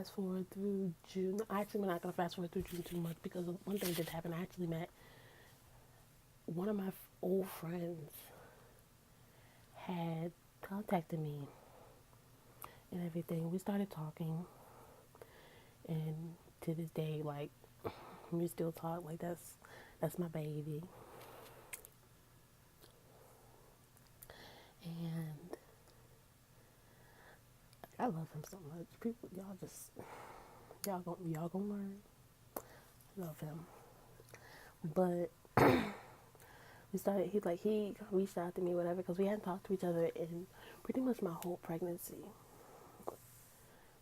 fast forward through June. Actually, we're not going to fast forward through June too much because one thing did happen. I actually met one of my old friends had contacted me and everything. We started talking, and to this day, like, we still talk. Like, that's my baby. And I love him so much. People, y'all gonna learn. I love him. But he reached out to me, whatever, because we hadn't talked to each other in pretty much my whole pregnancy.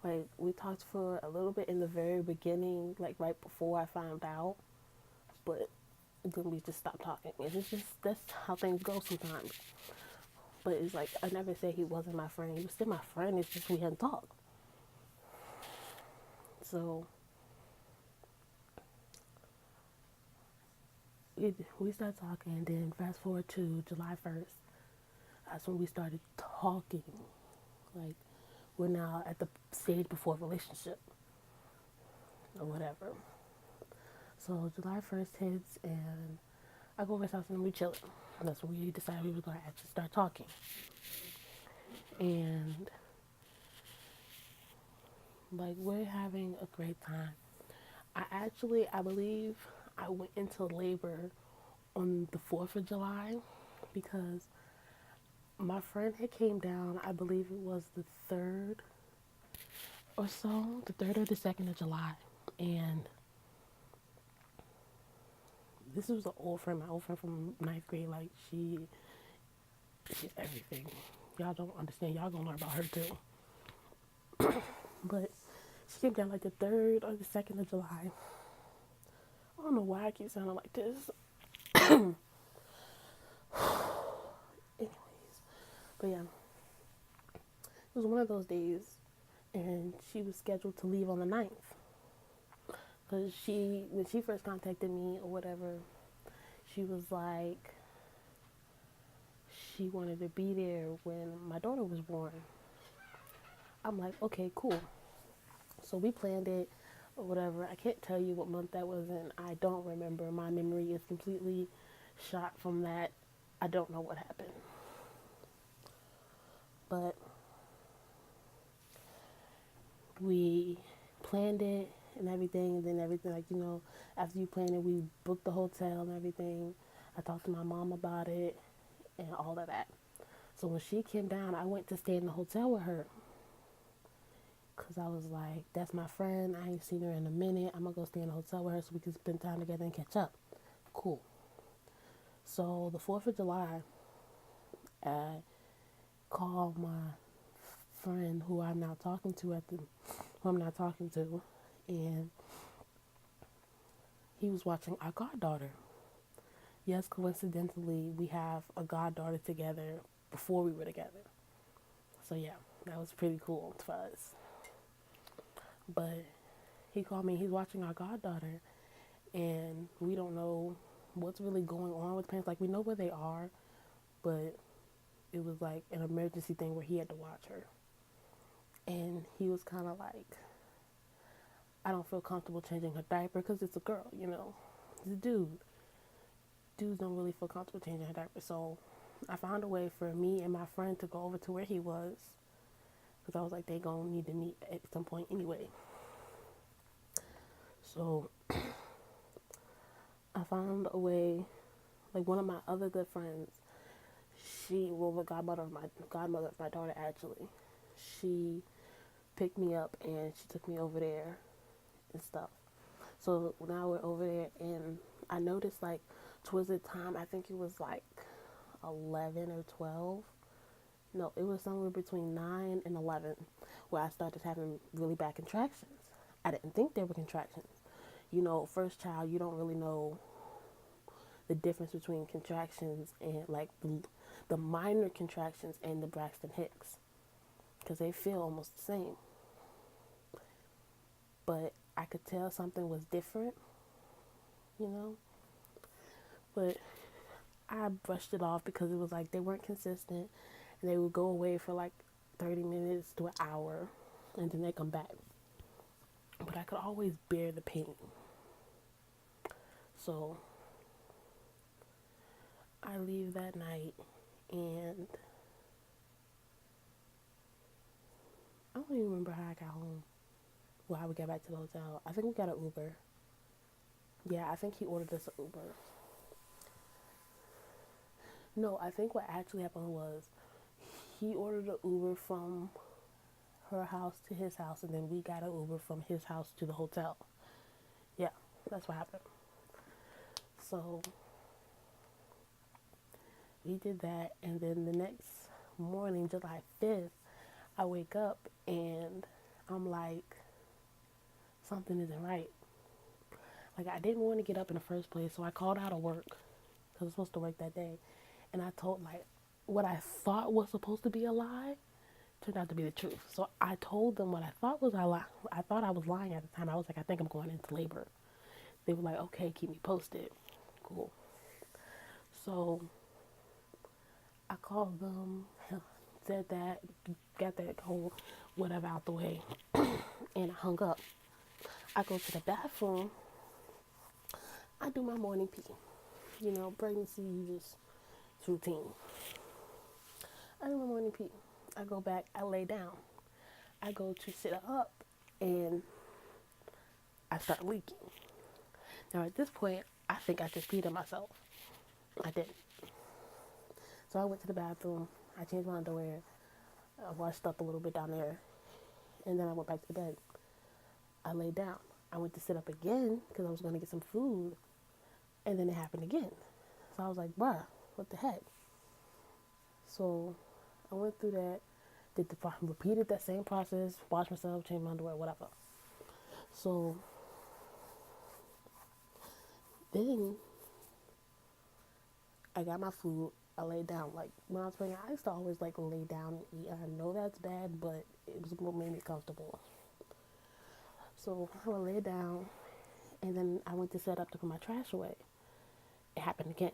Like, we talked for a little bit in the very beginning, like right before I found out, but then we just stopped talking. And it's just, that's how things go sometimes. But it's like, I never said he wasn't my friend. He was still my friend. It's just we hadn't talked. So we started talking, and then fast forward to July 1st. That's when we started talking. Like, we're now at the stage before relationship or whatever. So July 1st hits, and I go over his house and we chilling. That's when we decided we were going to actually start talking. And like, we're having a great time. I believe I went into labor on the 4th of July because my friend had came down, I believe it was the 3rd or so, the 3rd or the 2nd of July. And this was an old friend, my old friend from ninth grade. Like, she's everything. Y'all don't understand. Y'all gonna learn about her too. But she came down like the 3rd or the 2nd of July. I don't know why I keep sounding like this. Anyways, but yeah, it was one of those days, and she was scheduled to leave on the 9th. Because when she first contacted me or whatever, she was like, she wanted to be there when my daughter was born. I'm like, okay, cool. So we planned it or whatever. I can't tell you what month that was in. I don't remember. My memory is completely shot from that. I don't know what happened. But we planned it and everything, and then everything, like, after you plan it, we booked the hotel and everything. I talked to my mom about it and all of that. So when she came down, I went to stay in the hotel with her because I was like, that's my friend. I ain't seen her in a minute. I'm going to go stay in the hotel with her so we can spend time together and catch up. Cool. So the 4th of July, I called my friend who I'm not talking to, and he was watching our goddaughter. Yes, coincidentally, we have a goddaughter together before we were together. So yeah, that was pretty cool for us. But he called me, he's watching our goddaughter, and we don't know what's really going on with parents. Like, we know where they are, but it was like an emergency thing where he had to watch her. And he was kind of like, I don't feel comfortable changing her diaper because it's a girl, It's a dude. Dudes don't really feel comfortable changing her diaper. So I found a way for me and my friend to go over to where he was, because I was like, they gonna need to meet at some point anyway. So I found a way. Like, one of my other good friends, the godmother of my daughter, actually, she picked me up and she took me over there and stuff. So now we're over there, and I noticed, like, towards the time, I think it was like 11 or 12. No, it was somewhere between 9 and 11 where I started having really bad contractions. I didn't think they were contractions. First child, you don't really know the difference between contractions and, like, the minor contractions and the Braxton Hicks, because they feel almost the same. But I could tell something was different, But I brushed it off because it was like they weren't consistent, and they would go away for like 30 minutes to an hour, and then they come back. but I could always bear the pain. So I leave that night, and I don't even remember how I got home. Well, how we got back to the hotel. I think we got an Uber. Yeah, I think he ordered us an Uber. No, I think what actually happened was he ordered an Uber from her house to his house, and then we got an Uber from his house to the hotel. Yeah, that's what happened. So we did that, and then the next morning, July 5th, I wake up and I'm like, something isn't right. Like, I didn't want to get up in the first place, so I called out of work because I was supposed to work that day. And I told, like, what I thought was supposed to be a lie turned out to be the truth. So I told them what I thought was a lie. I thought I was lying at the time. I was like, I think I'm going into labor. They were like, okay, keep me posted. Cool. So I called them, said that, got that whole whatever out the way, and I hung up. I go to the bathroom. I do my morning pee. You know, pregnancy, you just, it's routine. I do my morning pee. I go back, I lay down. I go to sit up, and I start leaking. Now at this point, I think I just peed on myself. I didn't. So I went to the bathroom. I changed my underwear. I washed up a little bit down there, and then I went back to the bed. I laid down. I went to sit up again because I was going to get some food, and then it happened again. So I was like, bruh, what the heck? So I went through that, repeated that same process, washed myself, changed my underwear, whatever. So then I got my food. I laid down. Like, when I was pregnant, I used to always like lay down and eat. I know that's bad, but it was what made me comfortable. So I would lay down, and then I went to set up to put my trash away. It happened again.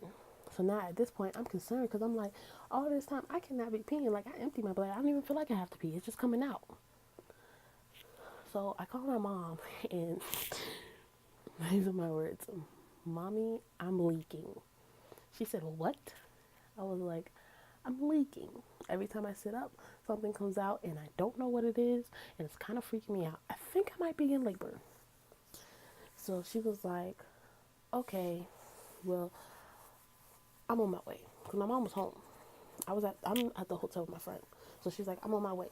So now at this point, I'm concerned because I'm like, all this time I cannot be peeing. Like, I empty my bladder. I don't even feel like I have to pee. It's just coming out. So I called my mom, and these are my words. Mommy, I'm leaking. She said, what? I was like, I'm leaking. Every time I sit up, something comes out, and I don't know what it is, and it's kind of freaking me out. I think I might be in labor. So she was like, okay, well, I'm on my way. Because my mom was home. I'm at the hotel with my friend. So she's like, I'm on my way.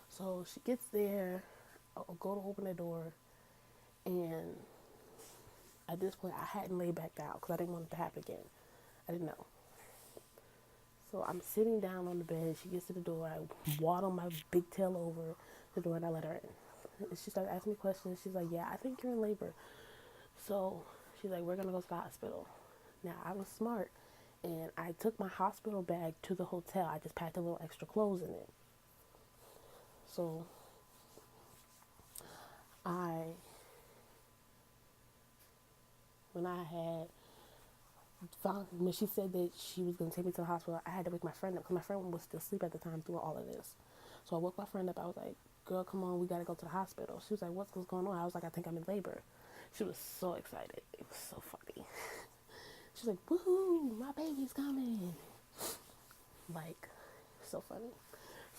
So she gets there. I'll go to open the door. And at this point, I hadn't laid back down because I didn't want it to happen again. I didn't know. So I'm sitting down on the bed. She gets to the door. I waddle my big tail over the door, and I let her in. She started asking me questions. She's like, yeah, I think you're in labor. So she's like, we're going to go to the hospital. Now, I was smart, and I took my hospital bag to the hotel. I just packed a little extra clothes in it. So when she said that she was going to take me to the hospital, I had to wake my friend up because my friend was still asleep at the time doing all of this. So I woke my friend up. I was like, girl, come on, we got to go to the hospital. She was like, what's going on? I was like, I think I'm in labor. She was so excited. It was so funny. She's like, woohoo, my baby's coming. Like, so funny.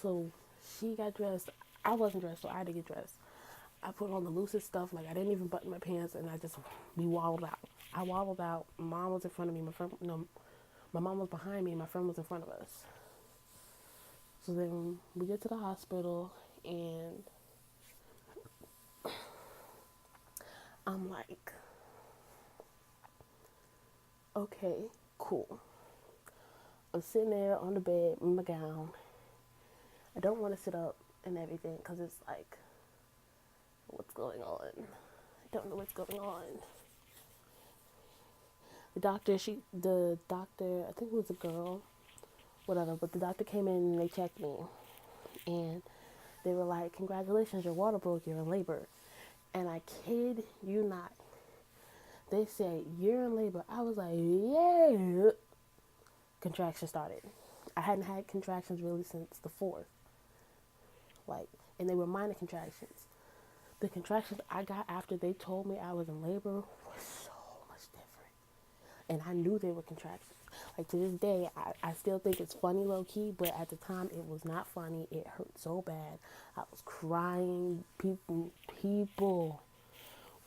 So she got dressed. I wasn't dressed, so I had to get dressed. I put on the loosest stuff. Like, I didn't even button my pants, and we waddled out. I waddled out. My mom was in front of me. My mom was behind me, and my friend was in front of us. So then we get to the hospital, and I'm like, okay, cool. I'm sitting there on the bed in my gown. I don't want to sit up and everything because it's like, what's going on? I don't know what's going on. The doctor, I think it was a girl, whatever, but the doctor came in and they checked me. And they were like, congratulations, your water broke, you're in labor. And I kid you not. They said, you're in labor. I was like, yeah. Contractions started. I hadn't had contractions really since the 4th. Like, and they were minor contractions. The contractions I got after they told me I was in labor was so much different. And I knew they were contractions. Like to this day, I still think it's funny low key, but at the time it was not funny. It hurt so bad. I was crying. People.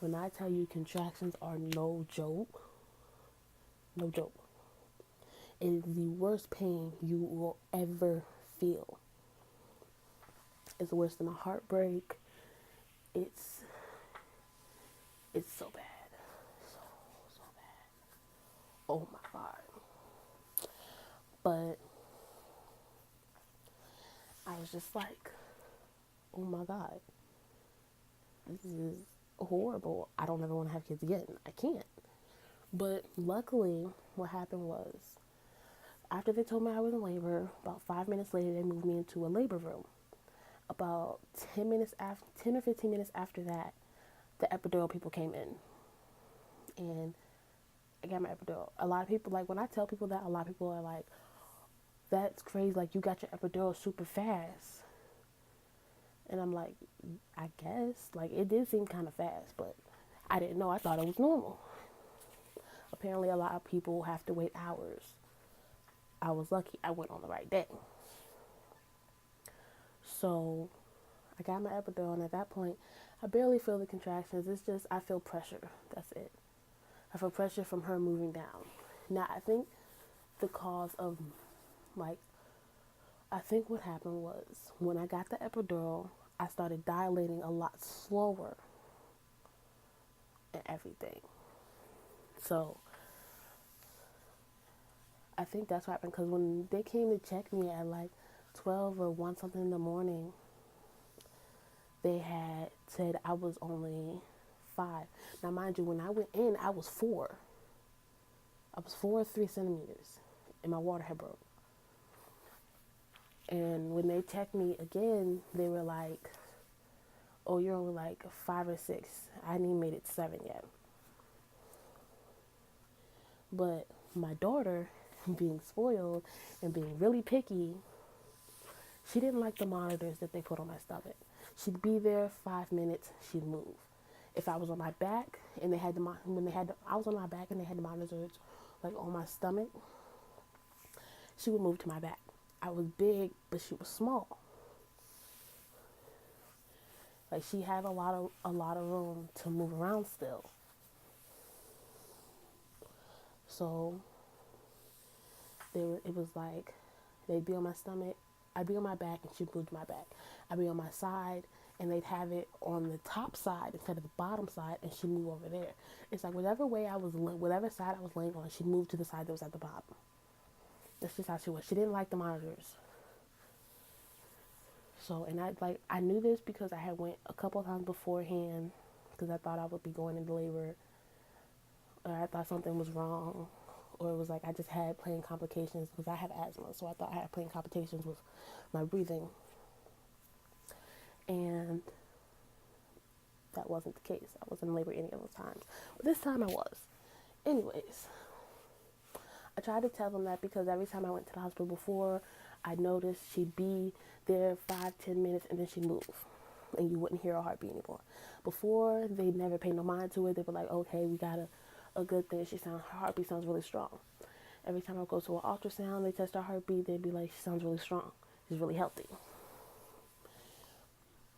When I tell you contractions are no joke, no joke. It is the worst pain you will ever feel. It's worse than a heartbreak. It's it's so bad. So so bad. Oh my god. But I was just like, oh my god, this is horrible. I don't ever want to have kids again. I can't. But luckily, what happened was, after they told me I was in labor, about 5 minutes later, they moved me into a labor room. About 10 or 15 minutes after that, the epidural people came in, and I got my epidural. A lot of people, like when I tell people that, a lot of people are like, "That's crazy! Like you got your epidural super fast." And I'm like, I guess. Like, it did seem kind of fast, but I didn't know. I thought it was normal. Apparently, a lot of people have to wait hours. I was lucky I went on the right day. So, I got my epidural, and at that point, I barely feel the contractions. It's just, I feel pressure. That's it. I feel pressure from her moving down. Now, I think the cause of, like, I think what happened was when I got the epidural, I started dilating a lot slower and everything. So I think that's what happened because when they came to check me at like 12 or 1 something in the morning, they had said I was only 5. Now, mind you, when I went in, I was 4. I was 4 3 centimeters, and my water had broke. And when they checked me again, they were like, "Oh, you're only like 5 or 6. I hadn't even made it 7 yet." But my daughter, being spoiled and being really picky, she didn't like the monitors that they put on my stomach. She'd be there 5 minutes, she'd move. If I was on my back and they had I was on my back and they had the monitors like on my stomach, she would move to my back. I was big, but she was small. Like she had a lot of room to move around still. So it was like they'd be on my stomach, I'd be on my back, and she'd move to my back. I'd be on my side, and they'd have it on the top side instead of the bottom side, and she'd move over there. It's like whatever side I was laying on, she'd move to the side that was at the bottom. That's just how she was. She didn't like the monitors. So, and I knew this because I had went a couple of times beforehand because I thought I would be going into labor, or I thought something was wrong, or it was like I just had plain complications because I have asthma, so I thought I had plain complications with my breathing, and that wasn't the case. I wasn't in labor any of those times, but this time I was. Anyways, I tried to tell them that because every time I went to the hospital before, I noticed she'd be there 5-10 minutes and then she'd move, and you wouldn't hear her heartbeat anymore. Before, they never paid no mind to it. They were like, "Okay, we got a good thing. Her heartbeat sounds really strong." Every time I go to an ultrasound, they test her heartbeat. They'd be like, "She sounds really strong. She's really healthy."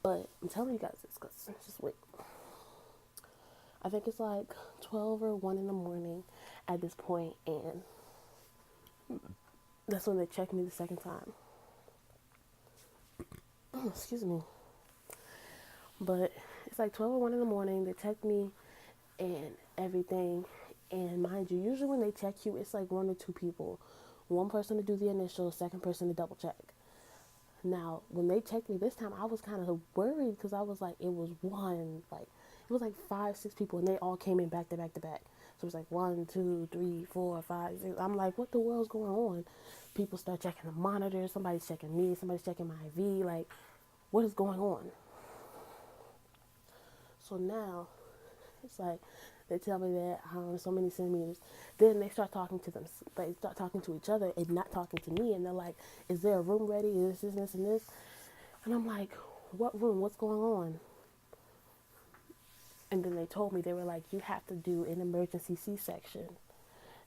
But I'm telling you guys this because just wait. I think it's like 12 or 1 in the morning at this point, and that's when they checked me the second time. Oh, excuse me. But it's like 12 or 1 in the morning. They checked me and everything. And mind you, usually when they check you, it's like 1 or 2 people. One person to do the initial, second person to double check. Now, when they checked me this time, I was kind of worried because I was like, it was 5, 6 people, and they all came in back to back to back. So it was like 1, 2, 3, 4, 5, 6. I'm like, what the world's going on? People start checking the monitor. Somebody's checking me. Somebody's checking my IV. Like, what is going on? So now, it's like, they tell me that I'm so many centimeters. Then they start talking to them. They start talking to each other and not talking to me. And they're like, "Is there a room ready? Is this, and this, and this?" And I'm like, "What room? What's going on?" And then they told me, they were like, you have to do an emergency C-section.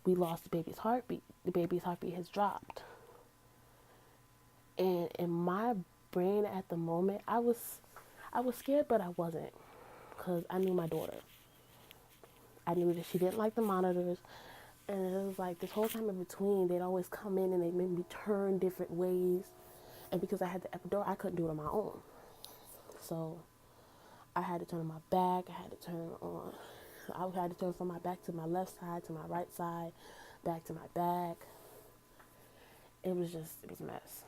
We lost the baby's heartbeat. The baby's heartbeat has dropped. And in my brain at the moment, I was scared, but I wasn't, because I knew my daughter. I knew that she didn't like the monitors, and it was like this whole time in between, they'd always come in and they made me turn different ways, and because I had the epidural, I couldn't do it on my own. So I had to turn on my back. I had to turn from my back to my left side to my right side, back to my back. It was a mess.